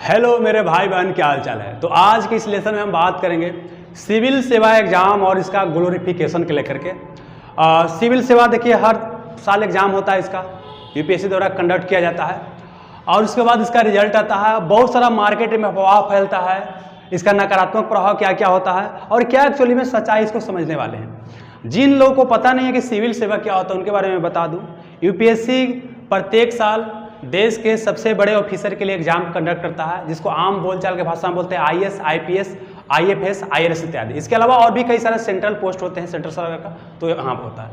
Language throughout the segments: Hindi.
हेलो मेरे भाई बहन, क्या हाल चाल है। तो आज के इस लेसन में हम बात करेंगे सिविल सेवा एग्ज़ाम और इसका ग्लोरिफिकेशन के लेकर के। सिविल सेवा देखिए हर साल एग्ज़ाम होता है, इसका यूपीएससी द्वारा कंडक्ट किया जाता है और उसके बाद इसका रिजल्ट आता है। बहुत सारा मार्केट में अफवाह फैलता है, इसका नकारात्मक प्रभाव क्या क्या होता है और क्या एक्चुअली में सच्चाई, इसको समझने वाले हैं। जिन लोगों को पता नहीं है कि सिविल सेवा क्या होता है उनके बारे में बता दूँ। यूपीएससी प्रत्येक साल देश के सबसे बड़े ऑफिसर के लिए एग्जाम कंडक्ट करता है, जिसको आम बोलचाल के भाषा में बोलते हैं आईएएस, आईपीएस, आईएफएस, आईआरएस इत्यादि। इसके अलावा और भी कई सारे सेंट्रल पोस्ट होते हैं सेंट्रल सरकार का, तो यहाँ पर होता है।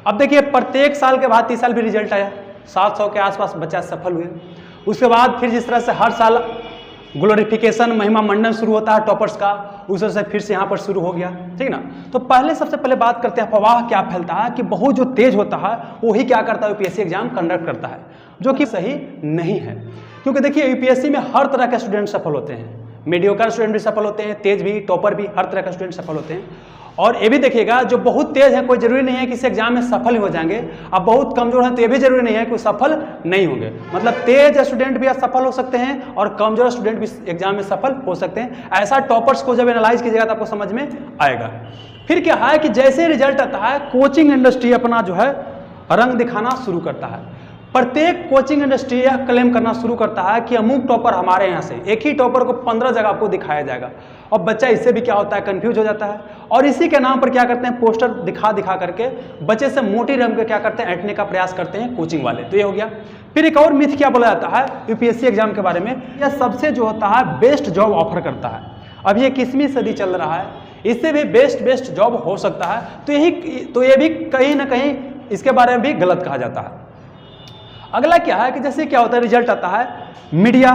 अब देखिए प्रत्येक साल के बाद 30 साल भी रिजल्ट आया, 700 के आसपास बच्चा सफल हुए। उसके बाद फिर जिस तरह से हर साल ग्लोरिफिकेशन महिमा मंडन शुरू होता है टॉपर्स का, उस तरह से फिर से यहाँ पर शुरू हो गया, ठीक ना। तो पहले सबसे पहले बात करते हैं अफवाह क्या फैलता है कि बहुत जो तेज होता है वही क्या करता है, यूपीएससी एग्जाम कंडक्ट करता है, जो कि सही नहीं है। क्योंकि देखिए यूपीएससी में हर तरह के स्टूडेंट सफल होते हैं, मीडियोकर स्टूडेंट भी सफल होते हैं, तेज भी, टॉपर भी, हर तरह का स्टूडेंट सफल होते हैं। और ये भी देखिएगा जो बहुत तेज है कोई जरूरी नहीं है कि इस एग्जाम में सफल हो जाएंगे, अब बहुत कमजोर है तो ये भी जरूरी नहीं है कि वो सफल नहीं होंगे। मतलब तेज स्टूडेंट भी सफल हो सकते हैं और कमजोर स्टूडेंट भी एग्जाम में सफल हो सकते हैं। ऐसा टॉपर्स को जब एनालाइज कीजिएगा तो आपको समझ में आएगा। फिर क्या है कि जैसे रिजल्ट आता है कोचिंग इंडस्ट्री अपना जो है रंग दिखाना शुरू करता है। प्रत्येक कोचिंग इंडस्ट्री यह क्लेम करना शुरू करता है कि अमुक टॉपर हमारे यहाँ से, एक ही टॉपर को 15 जगह आपको दिखाया जाएगा। और बच्चा इससे भी क्या होता है, कंफ्यूज हो जाता है और इसी के नाम पर क्या करते हैं, पोस्टर दिखा दिखा करके बच्चे से मोटी रंग के क्या करते हैं, ऐंठने का प्रयास करते हैं कोचिंग वाले। तो ये हो गया। फिर एक और मिथ क्या बोला जाता है यूपीएससी एग्जाम के बारे में, यह सबसे जो होता है बेस्ट जॉब ऑफर करता है। अब ये 21वीं सदी चल रहा है, इससे भी बेस्ट जॉब हो सकता है। तो ये भी कहीं ना कहीं इसके बारे में भी गलत कहा जाता है। अगला क्या है कि जैसे क्या होता है, रिजल्ट आता है, मीडिया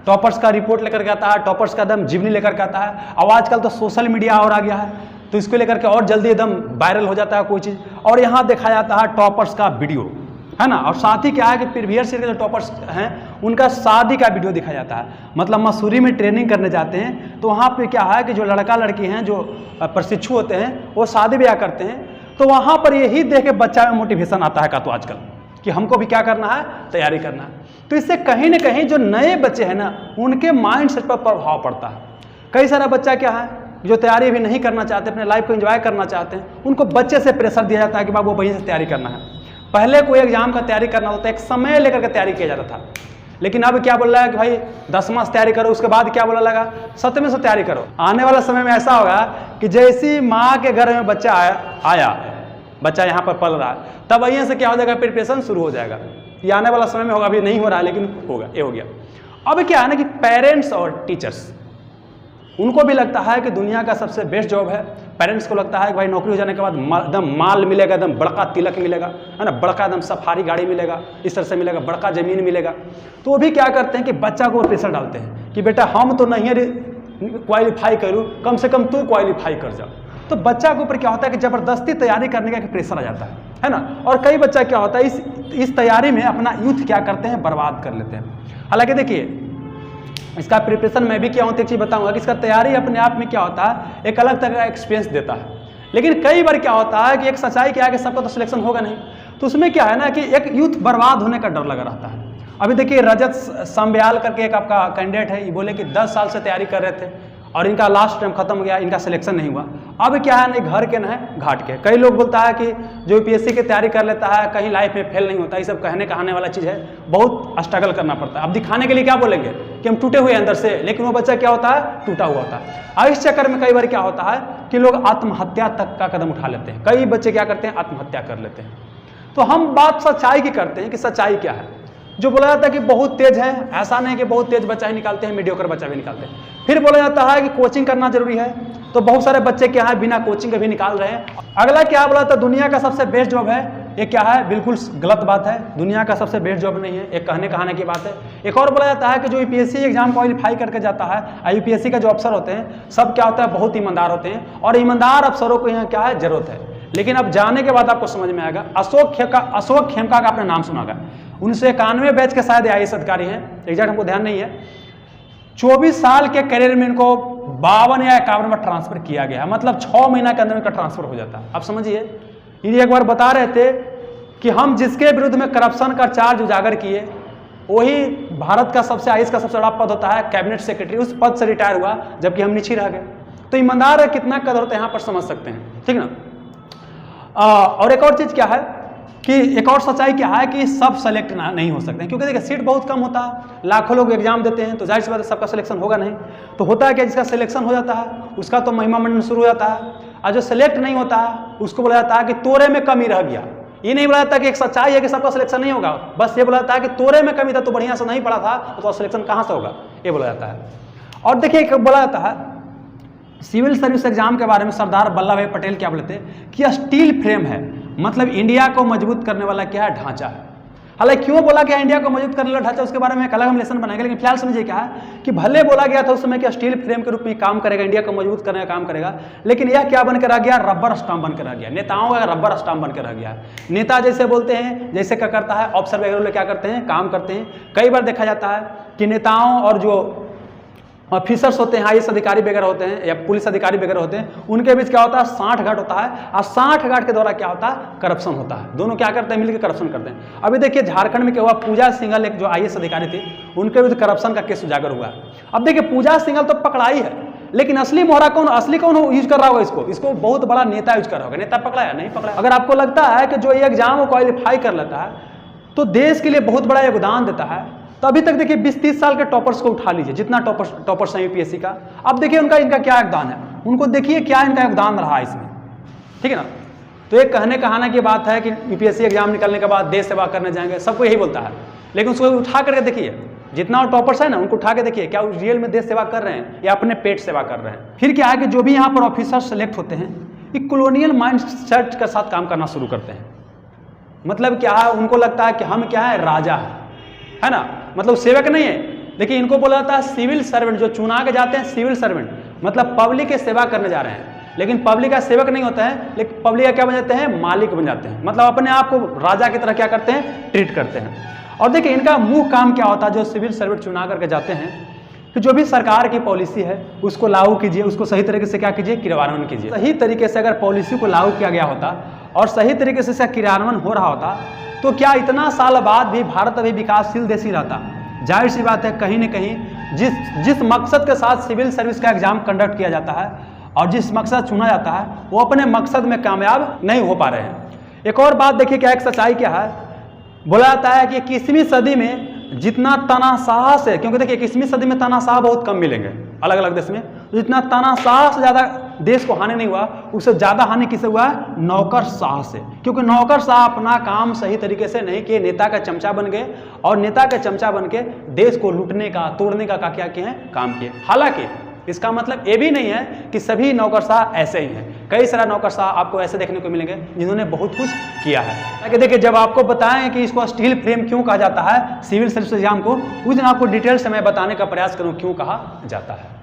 टॉपर्स का रिपोर्ट लेकर के आता है, टॉपर्स का एकदम जीवनी लेकर के आता है। अब आजकल तो सोशल मीडिया और आ गया है, तो इसको लेकर के और जल्दी एकदम वायरल हो जाता है कोई चीज़, और यहाँ दिखाया जाता है टॉपर्स का वीडियो, है ना। और साथ ही क्या है कि प्रीवियस ईयर के जो टॉपर्स हैं उनका शादी का वीडियो दिखाया जाता है। मतलब मसूरी में ट्रेनिंग करने जाते हैं तो वहाँ पे क्या है कि जो लड़का लड़की हैं जो प्रशिक्षु होते हैं वो शादी ब्याह करते हैं, तो वहाँ पर यही देख के बच्चा में मोटिवेशन आता है का तो आजकल कि हमको भी क्या करना है, तैयारी करना है। तो इससे कहीं ना कहीं जो नए बच्चे हैं ना उनके माइंड सेट पर प्रभाव पड़ता है। कई सारा बच्चा क्या है जो तैयारी भी नहीं करना चाहते, अपने लाइफ को एंजॉय करना चाहते हैं, उनको बच्चे से प्रेशर दिया जाता है कि बाबू वहीं से तैयारी करना है। पहले कोई एग्जाम का तैयारी करना होता है, एक समय लेकर के तैयारी किया जाता था, लेकिन अब क्या बोल रहा है कि भाई 10वां से तैयारी करो, उसके बाद क्या बोला लगा 7वें से तैयारी करो। आने वाला समय में ऐसा होगा कि जैसी माँ के घर में बच्चा आया बच्चा यहाँ पर पल रहा है, तब वहीं से क्या हो जाएगा, प्रिपरेशन शुरू हो जाएगा। ये आने वाला समय में होगा, अभी नहीं हो रहा है लेकिन होगा, ये हो गया। अब क्या है ना कि पेरेंट्स और टीचर्स उनको भी लगता है कि दुनिया का सबसे बेस्ट जॉब है। पेरेंट्स को लगता है कि भाई नौकरी हो जाने के बाद एकदम माल मिलेगा, एकदम बड़का तिलक मिलेगा, है ना, बड़का एकदम सफारी गाड़ी मिलेगा, इस तरह से मिलेगा, बड़का जमीन मिलेगा। तो वो भी क्या करते हैं कि बच्चा को प्रेशर डालते हैं कि बेटा हम तो नहीं क्वालिफाई करूँ, कम से कम तू क्वालिफाई कर जा। तो बच्चा के ऊपर क्या होता है कि जबरदस्ती तैयारी करने का प्रेशर आ जाता है ना। और कई बच्चा क्या होता है इस तैयारी में अपना यूथ क्या करते हैं, बर्बाद कर लेते हैं। हालांकि देखिए इसका प्रिपरेशन मैं भी क्या होता है एक चीज़ बताऊंगा कि इसका तैयारी अपने आप में क्या होता है, एक अलग तरह का एक्सपीरियंस देता है। लेकिन कई बार क्या होता है कि एक सच्चाई क्या है कि सबका तो सिलेक्शन होगा नहीं, तो उसमें क्या है ना कि एक यूथ बर्बाद होने का डर लगा रहता है। अभी देखिए रजत संब्याल करके एक आपका कैंडिडेट है, ये बोले कि 10 साल से तैयारी कर रहे थे और इनका लास्ट टाइम खत्म हो गया, इनका सिलेक्शन नहीं हुआ। अब क्या है ना, घर के न है घाट के। कई लोग बोलता है कि जो यूपीएससी की तैयारी कर लेता है कहीं लाइफ में फेल नहीं होता, ये सब कहने कहाने वाला चीज़ है, बहुत स्ट्रगल करना पड़ता है। अब दिखाने के लिए क्या बोलेंगे कि हम टूटे हुए अंदर से, लेकिन वो बच्चा क्या होता है, टूटा हुआ होता है। और इस चक्कर में कई बार क्या होता है कि लोग आत्महत्या तक का कदम उठा लेते हैं। कई बच्चे क्या करते हैं, आत्महत्या कर लेते हैं। तो हम बात सच्चाई की करते हैं कि सच्चाई क्या है। जो बोला जाता है कि बहुत तेज है, ऐसा नहीं कि बहुत तेज बच्चा ही निकालते हैं, मीडियोकर बच्चा भी निकालते हैं। फिर बोला जाता है कि कोचिंग करना जरूरी है, तो बहुत सारे बच्चे क्या है बिना कोचिंग के भी निकाल रहे हैं। अगला क्या बोला जाता है, दुनिया का सबसे बेस्ट जॉब है, ये क्या है, बिल्कुल गलत बात है। दुनिया का सबसे बेस्ट जॉब नहीं है, एक कहने कहाने की बात है। एक और बोला जाता है कि जो यूपीएससी एग्जाम क्वालिफाई करके जाता है, यूपीएससी का जो अफसर होते हैं सब क्या होता है, बहुत ईमानदार होते हैं और ईमानदार अफसरों को यहाँ क्या है, जरूरत है। लेकिन अब जाने के बाद आपको समझ में आएगा, अशोक खेमका का आपने नाम सुना होगा, 1991 बैच के शायद आईएएस अधिकारी हैं, एग्जैक्ट हमको ध्यान नहीं है। 24 साल के करियर में इनको 52 या 51 बार ट्रांसफर किया गया, मतलब 6 महीना के अंदर इनका ट्रांसफर हो जाता है। अब समझिए, ये एक बार बता रहे थे कि हम जिसके विरुद्ध में करप्शन का चार्ज उजागर किए वही भारत का सबसे आईएएस का सबसे बड़ा पद होता है कैबिनेट सेक्रेटरी, उस पद से रिटायर हुआ जबकि हम नीचे रह गए। तो ईमानदार है कितना कदर होता है यहाँ पर समझ सकते हैं, ठीक ना। और एक और चीज़ क्या है कि एक और सच्चाई क्या है कि सब सेलेक्ट नहीं हो सकते हैं, क्योंकि देखिए सीट बहुत कम होता है, लाखों लोग एग्जाम देते हैं, तो जाहिर सी बात है सबका सिलेक्शन होगा नहीं। तो होता है कि जिसका सिलेक्शन हो जाता है उसका तो महिमा मंडन शुरू हो जाता है, और जो सिलेक्ट नहीं होता है उसको बोला जाता है कि तोरे में कमी रह गया। ये नहीं बोला जाता कि एक सच्चाई है कि सबका सिलेक्शन नहीं होगा, बस ये बोला जाता है कि तोरे में कमी था, तो बढ़िया से नहीं पढ़ा था तो सिलेक्शन कहाँ से होगा, ये बोला जाता है। और देखिए बोला जाता है सिविल सर्विस एग्जाम के बारे में सरदार वल्लभ भाई पटेल क्या बोलते हैं कि स्टील फ्रेम है, मतलब इंडिया को मजबूत करने वाला क्या है, ढांचा है। हालांकि क्यों बोला गया इंडिया को मजबूत करने वाला ढांचा, उसके बारे में एक अलग हम लेसन बनाएंगे, लेकिन फिलहाल समझिए क्या है कि भले बोला गया था उस समय कि स्टील फ्रेम के रूप में काम करेगा, इंडिया को मजबूत करने का काम करेगा, लेकिन यह क्या बनकर रह गया, रबर स्टाम्प बनकर रह गया। नेताओं का रबर स्टाम्प बनकर रह गया। नेता जैसे बोलते हैं, जैसे क्या करता है, ऑफिसर वगैरह क्या करते हैं, काम करते हैं। कई बार देखा जाता है कि नेताओं और जो ऑफिसर्स होते हैं, आईएएस अधिकारी वगैरह होते हैं या पुलिस अधिकारी वगैरह होते हैं, उनके बीच क्या होता है, साठगांठ होता है, और साठगांठ के द्वारा क्या होता है, करप्शन होता है। दोनों क्या करते हैं, मिलकर करप्शन करते हैं। अभी देखिए झारखंड में क्या हुआ, पूजा सिंघल एक जो आईएएस अधिकारी थी, उनके विरुद्ध करप्शन का केस उजागर हुआ। अब देखिए पूजा सिंघल तो पकड़ाई है, लेकिन असली मोहरा कौन, असली कौन यूज कर रहा होगा इसको बहुत बड़ा नेता यूज कर रहा होगा। नेता पकड़ाया नहीं पकड़ा। अगर आपको लगता है कि जो ये एग्जाम को क्वालिफाई कर लेता है तो देश के लिए बहुत बड़ा योगदान देता है, तो अभी तक देखिए 20-30 साल के टॉपर्स को उठा लीजिए, जितना टॉपर्स हैं यूपीएससी का, अब देखिए इनका क्या योगदान है, उनको देखिए क्या इनका योगदान रहा इसमें, ठीक है ना। तो एक कहने कहाना की बात है कि यूपीएससी एग्जाम निकलने के बाद देश सेवा करने जाएंगे, सबको यही बोलता है, लेकिन उसको उठा करके देखिए, जितना टॉपर्स है ना उनको उठा के देखिए क्या रियल में देश सेवा कर रहे हैं या अपने पेट सेवा कर रहे हैं। फिर क्या है कि जो भी यहाँ पर ऑफिसर सेलेक्ट होते हैं, ये कॉलोनियल माइंड सेट के साथ काम करना शुरू करते हैं। मतलब क्या है, उनको लगता है कि हम क्या है, राजा है ना, मतलब सेवक नहीं है। देखिए इनको बोला जाता है सिविल सर्वेंट, जो चुना के जाते हैं सिविल सर्वेंट, मतलब पब्लिक की सेवा करने जा रहे हैं, लेकिन पब्लिक का सेवक नहीं होता है, लेकिन पब्लिक का क्या बन जाते हैं, मालिक बन जाते हैं, मतलब अपने आप को राजा की तरह क्या करते हैं, ट्रीट करते हैं। और देखिए इनका मुख्य काम क्या होता है, जो सिविल सर्वेंट चुना करके जाते हैं, कि जो भी सरकार की पॉलिसी है उसको लागू कीजिए, उसको सही तरीके से क्या कीजिए, क्रियान्वयन कीजिए। सही तरीके से अगर पॉलिसी को लागू किया गया होता और सही तरीके से इसका क्रियान्वयन हो रहा होता, तो क्या इतना साल बाद भी भारत अभी विकासशील देश ही रहता। जाहिर सी बात है कहीं न कहीं जिस मकसद के साथ सिविल सर्विस का एग्जाम कंडक्ट किया जाता है और जिस मकसद चुना जाता है, वो अपने मकसद में कामयाब नहीं हो पा रहे हैं। एक और बात देखिए क्या एक सच्चाई क्या है, बोला जाता है कि 21वीं सदी में जितना तानाशाह से, क्योंकि देखिए 21वीं सदी में तानाशाह बहुत कम मिलेंगे अलग अलग देश में, जितना तानाशाह से ज़्यादा देश को हानि नहीं हुआ, उससे ज़्यादा हानि किसे हुआ है, नौकरशाह से। क्योंकि नौकरशाह अपना काम सही तरीके से नहीं किए, नेता का चमचा बन गए, और नेता का चमचा बन के देश को लूटने का, तोड़ने का क्या किए हैं, काम किए। हालांकि इसका मतलब ये भी नहीं है कि सभी नौकरशाह ऐसे ही हैं। कई सारे नौकरशाह आपको ऐसे देखने को मिलेंगे जिन्होंने बहुत कुछ किया है। ताकि देखिए जब आपको बताएं कि इसको स्टील फ्रेम क्यों कहा जाता है सिविल सर्विस एग्जाम को, उस दिन आपको डिटेल से मैं बताने का प्रयास करूं क्यों कहा जाता है।